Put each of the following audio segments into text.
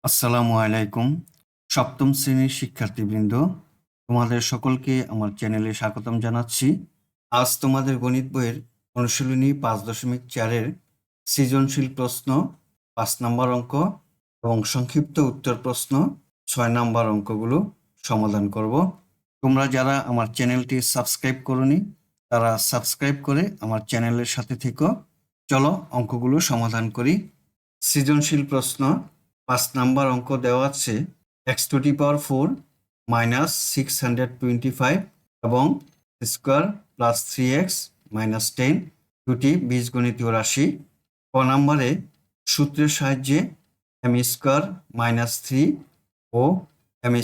আসসালামু আলাইকুম। সপ্তম শ্রেণীর শিক্ষার্থীবৃন্দ, তোমাদের সকলকে আমার চ্যানেলে স্বাগতম জানাচ্ছি। আজ তোমাদের গণিত বইয়ের অনুশীলনী 5.4-এর সৃজনশীল প্রশ্ন 5 নম্বর অঙ্ক এবং সংক্ষিপ্ত উত্তর প্রশ্ন 6 নম্বর অঙ্কগুলো সমাধান করব। তোমরা যারা আমার চ্যানেলটি সাবস্ক্রাইব করোনি তারা সাবস্ক্রাইব করে আমার চ্যানেলের সাথে থেকো। চলো অঙ্কগুলো সমাধান করি। সৃজনশীল প্রশ্ন 5 নাম্বার অঙ্ক দেওয়া আছে x⁴ মাইনাস 625 এবং স্কোয়ার প্লাস 3x মাইনাস 10 দুটি বীজগণিতীয় রাশি। ক নম্বরে সূত্রের সাহায্যে m² মাইনাস 3 ও m²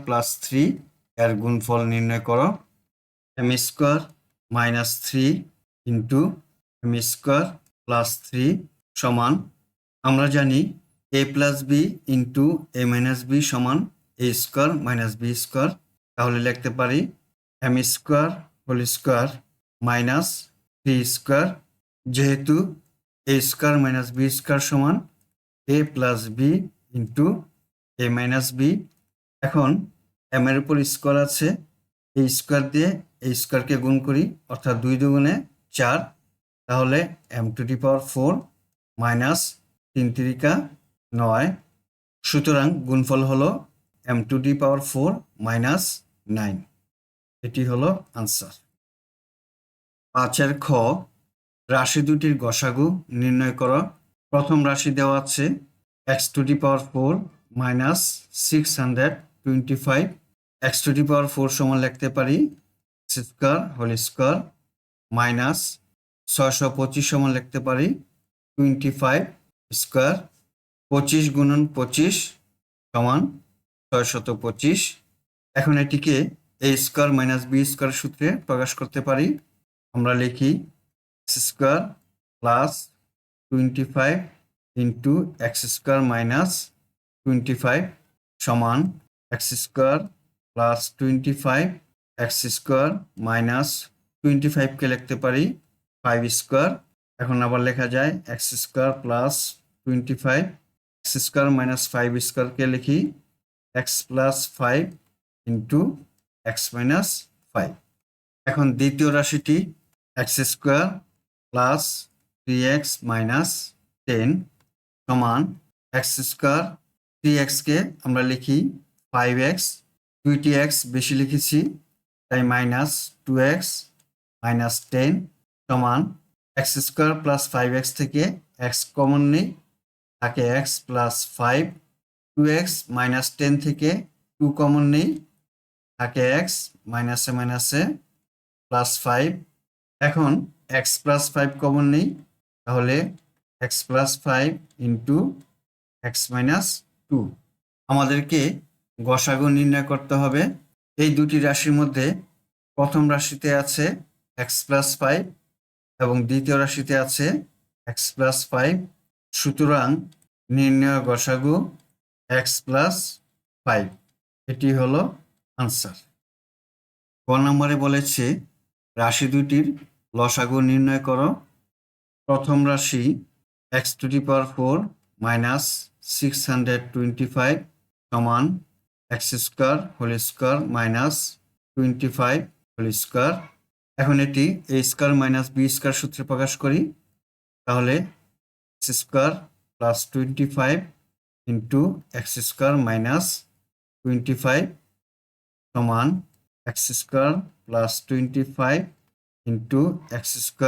প্লাস 3 এর গুণফল নির্ণয় করো। m² minus 3 into m² plus 3 সমান, আমরা জানি a plus B into a minus B সমান a square minus B square. তাহলে লিখতে পারি m² whole square minus 3 square, যেহেতু a square minus B square সমান a plus B into a minus B. এখন m এর উপর স্কোয়ার আছে, এই স্কোয়ার দিয়ে এই স্কোয়ারকে গুণ করি, অর্থাৎ 2 দুগুণে 4, তাহলে m⁴ মাইনাস 3 3 9। সুতরাং গুণফল হলো m⁴ মাইনাস 9। এটি হলো আনসার। 5-এর খ, রাশি দুটির গসাগু নির্ণয় করো। প্রথম রাশি দেওয়া আছে x⁴ মাইনাস 625। x⁴ সমান লিখতে পারি x² হোল স্কোয়ার মাইনাস 625 সমান লিখতে পারি 25 স্কোয়ার। 25 গুণন 25 সমান 625। এখন এটিকে a square minus B square সূত্রে প্রকাশ করতে পারি। আমরা লিখি x² plus 25 into x² minus 25 সমান x² প্লাস 25 x² মাইনাস 25কে লিখতে পারি 5 স্কোয়ার। এখন আবার লেখা যায় x² প্লাস 25 x² মাইনাস 5 স্কোয়ারকে লিখি x plus 5 into x minus 5। এখন দ্বিতীয় রাশিটি x² প্লাস 3x মাইনাস 10 সমান x²। 3xকে আমরা লিখি 5x, 2টি x বেশি লিখেছি তাই মাইনাস 2x মাইনাস 10 সমান x² প্লাস 5x থেকে x কমন নেই, থাকে x প্লাস 5। 2x মাইনাস 10 থেকে 2 কমন নেই, থাকে x মাইনাসে মাইনাসে প্লাস 5। এখন x প্লাস 5 কমন নেই, তাহলে x plus 5 into x minus 2। আমাদেরকে গসাগু নির্ণয় করতে হবে। এই দুটি রাশির মধ্যে প্রথম রাশিতে আছে x প্লাস 5 এবং দ্বিতীয় রাশিতে আছে x প্লাস 5। সুতরাং নির্ণয় গসাগু x প্লাস 5। এটি হলো আনসার। ক নম্বরে বলেছে রাশি দুটির লসাগু নির্ণয় করো। প্রথম রাশি x⁴ মাইনাস 625 সমান x² whole square minus 25 whole square. এখন এটি a square minus B square সূত্রে প্রকাশ করি, তাহলে x² plus 25 into x² minus 25 সমান x² plus 25 into x²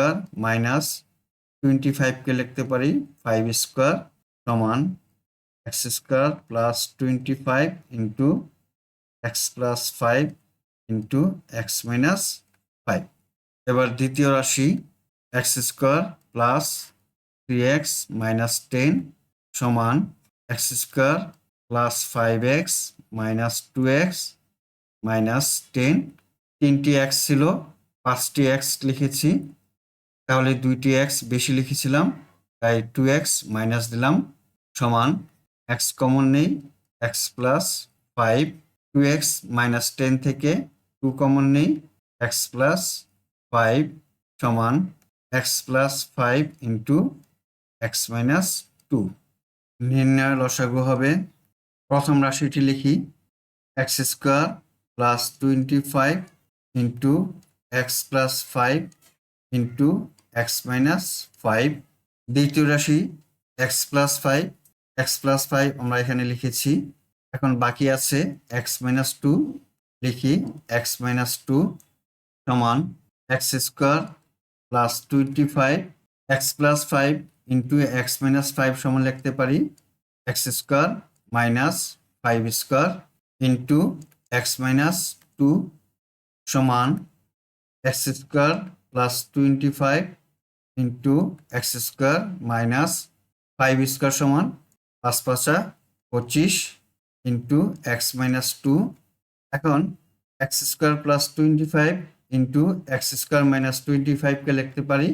minus 25কে লিখতে পারি 5 স্কোয়ার সমান x² plus 25 into x plus 5 into x minus 5। এবার দ্বিতীয় রাশি x² প্লাস 3x মাইনাস 10 সমান x² plus 5x minus 2x minus 10। 3টি x ছিল, 5টি x লিখেছি, তাহলে 2টি x বেশি লিখেছিলাম তাই 2x মাইনাস দিলাম সমান x কমন নেই, x প্লাস 5। 2x মাইনাস 10 থেকে 2 কমন নেই, x প্লাস 5 সমান x plus 5 into x minus 2। নির্ণয় লসাগু হবে প্রথম রাশিটি লিখি x² plus 25 into x plus 5 into x minus 5। দ্বিতীয় রাশি x প্লাস 5 আমরা এখানে লিখেছি। এখন বাকি আছে x মাইনাস 2, লিখি x মাইনাস 2 সমান x² plus 25 x plus 5 into x minus 5 সমান লিখতে পারি x² minus 5² into x minus 2 সমান x² plus 25 into x² minus 5² সমান 5 5 25 ইন্টু x মাইনাস 2। এখন x² plus 25 into x² minus 25 কে লিখতে পারি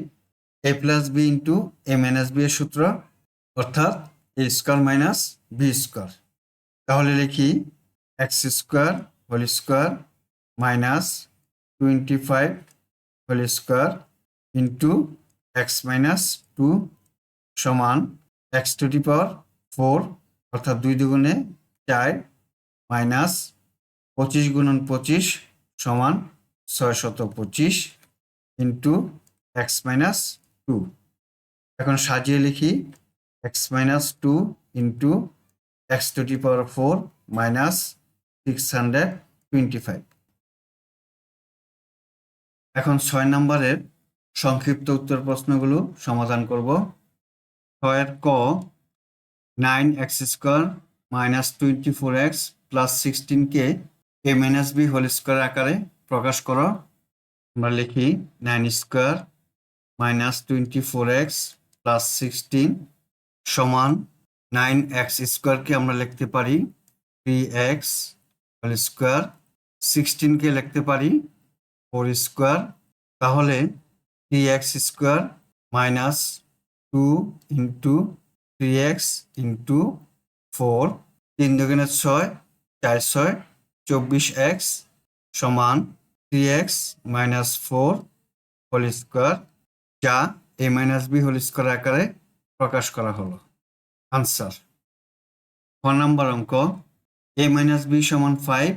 a plus b into a minus b এর সূত্র, অর্থাৎ a square minus b square. তাহলে লিখি x² whole square minus 25 whole square into x minus 2 সমান x টু দি পাওয়ার 4, অর্থাৎ 2 দুগুণে 4 মাইনাস 25 গুণন 25 সমান 625 ইন্টু x মাইনাস 2। এখন সাজিয়ে লিখি x minus 2 into x to the power 4 minus 625। এখন 6 নম্বরের সংক্ষিপ্ত উত্তর প্রশ্নগুলো সমাধান করব। 6 ক 9x² মাইনাস 24x প্লাস 16 কে a minus b whole square আকারে প্রকাশ করো। আমরা লিখি 9² মাইনাস 24x প্লাস 16 সমান 9x² কে আমরা লিখতে পারি 3x হোল স্কোয়ার, 16 কে লিখতে পারি 4 স্কোয়ার। তাহলে 3x² minus 2 into 3x into 4, 3 দুগুণে 6 4 6 24x সমান 3x মাইনাস 4 হোল স্কোয়ার, যা a minus b whole square আকারে প্রকাশ করা হলো। আনসার 1 নম্বর অঙ্ক a মাইনাস b সমান 5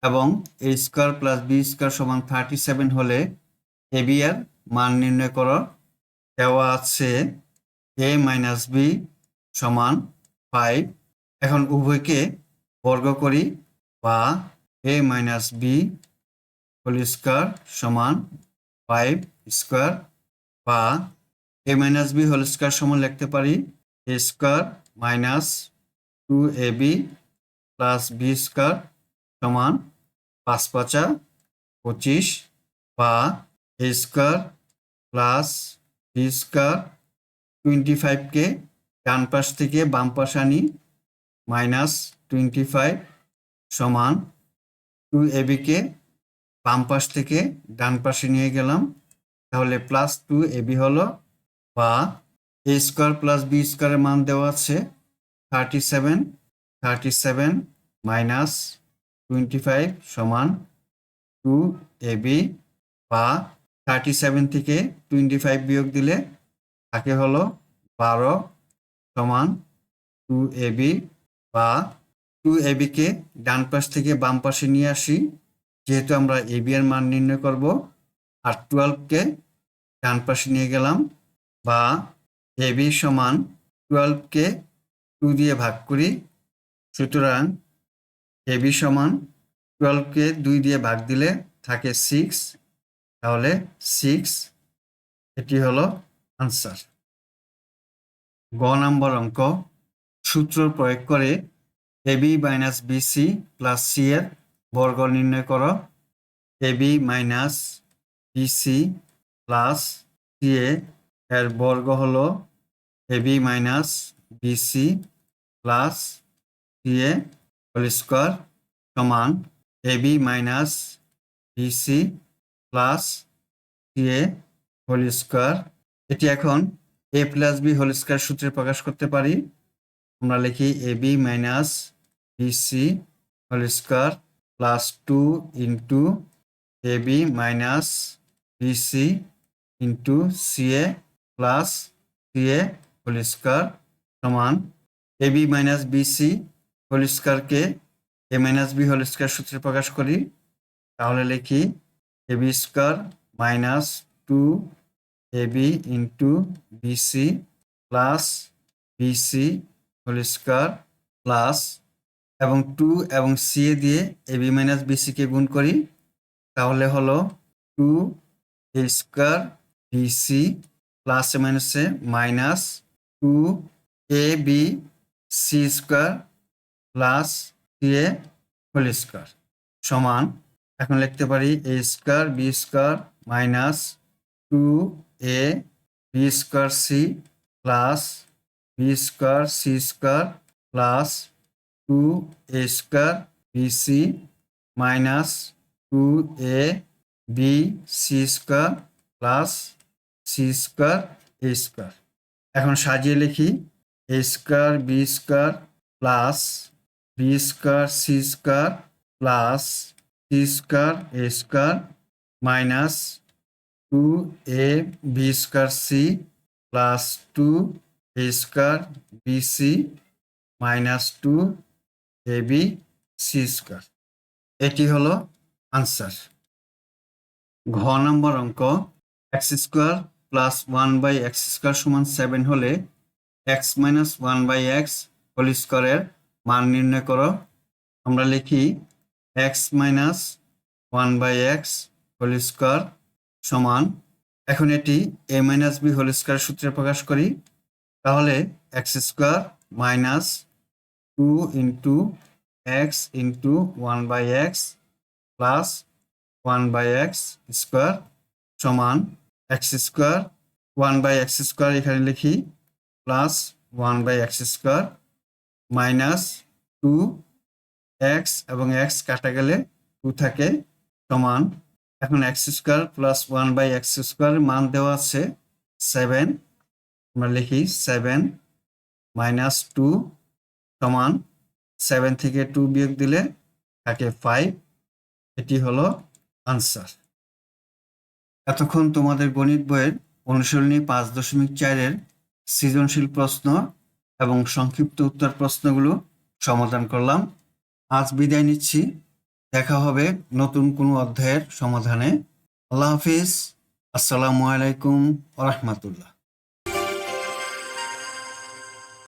এবং a square plus b square সমান 37 হলে ab এর মান নির্ণয় করো। দেওয়া আছে a মাইনাস b সমান 5। এখন উভয়কে বর্গ করি, বা a minus b whole square সমান 5 স্কোয়ার, বা a minus b whole square সমান লিখতে পারি a square minus 2ab plus b square সমান 5 5 25, বা a square plus b square 25 কে ডান পাশ থেকে বাম পাশে আনি মাইনাস 25 সমান 2ab কে বাম পাশ থেকে ডান পাশে নিয়ে গেলাম, তাহলে প্লাস 2ab হলো, বা a স্কোয়ার প্লাস b স্কোয়ারের মান দেওয়া আছে 37 মাইনাস 25 সমান 2ab, বা 37 থেকে 25 বিয়োগ দিলে থাকে হলো 12 সমান 2ab, বা 2ab কে ডান পাশ থেকে বাম পাশে নিয়ে আসি, যেহেতু আমরা ab এর মান নির্ণয় করব, আর 12 কে ডান পাশে নিয়ে গেলাম, বা ab সমান 12 কে 2 দিয়ে ভাগ করি, সুতরাং ab সমান 12 কে 2 দিয়ে ভাগ দিলে থাকে 6, তাহলে 6, এটি হলো আনসার। গ নম্বর অঙ্ক সূত্র প্রয়োগ করে ab minus bc plus c এর বর্গ নির্ণয় করো। ab minus bc plus c এর বর্গ হলো ab minus bc plus c whole square সমান ab minus bc plus c whole square. এটি এখন a plus b whole square সূত্রে প্রকাশ করতে পারি। আমরা লিখি ab minus bc whole square plus 2 into ab minus bc into ca plus ca whole square সমান ab মাইনাস bc হোল স্কোয়ারকে a minus b whole square সূত্রে প্রকাশ করি, তাহলে লিখি a b square minus 2ab into bc plus bc whole square plus এবং 2 এবং C এ দিয়ে এ বি মাইনাস বিসিকে গুণ করি, তাহলে হলো 2a স্কোয়ার বিসি প্লাস মাইনাসে minus 2ab C square plus c a whole square সমান, এখন লিখতে পারি a square b square minus 2a b square c plus b square c square plus 2a square BC minus 2a b c square plus c square a square. এখন সাজিয়ে লিখি a square b square plus b square c square plus c square a square minus 2a b square c plus 2a square BC minus 2ab C square. এটি হলো answer. ঘ নম্বর অঙ্ক, x square plus 1/x square সমান 7 হলে x minus 1/x whole স্কোয়ারের মান নির্ণয় করো। আমরা লিখি x minus 1/x whole square সমান, এখন এটি এ মাইনাস বি হোল স্কোয়ার সূত্রে প্রকাশ করি, তাহলে x square minus 2 into x into 1/x plus 1/x square সমান এক্স স্কোয়ার 1/x স্কোয়ার এখানে লিখি plus 1/x square minus 2x এবং x কাটা গেলে 2 থাকে সমান, এখন x square plus 1/x square মান দেওয়া আছে 7, আমরা লিখি 7 মাইনাস 2 সমান 7 থেকে 2 বিয়োগ দিলে থাকে 5। এটি হলো আনসার। এতক্ষণ তোমাদের গণিত বইয়ের অনুশীলনী 5.4-এর সৃজনশীল প্রশ্ন এবং সংক্ষিপ্ত উত্তর প্রশ্নগুলো সমাধান করলাম। আজ বিদায় নিচ্ছি, দেখা হবে নতুন কোনো অধ্যায়ের সমাধানে। আল্লাহ হাফিজ, আসসালামু আলাইকুম ওয়া রাহমাতুল্লাহ।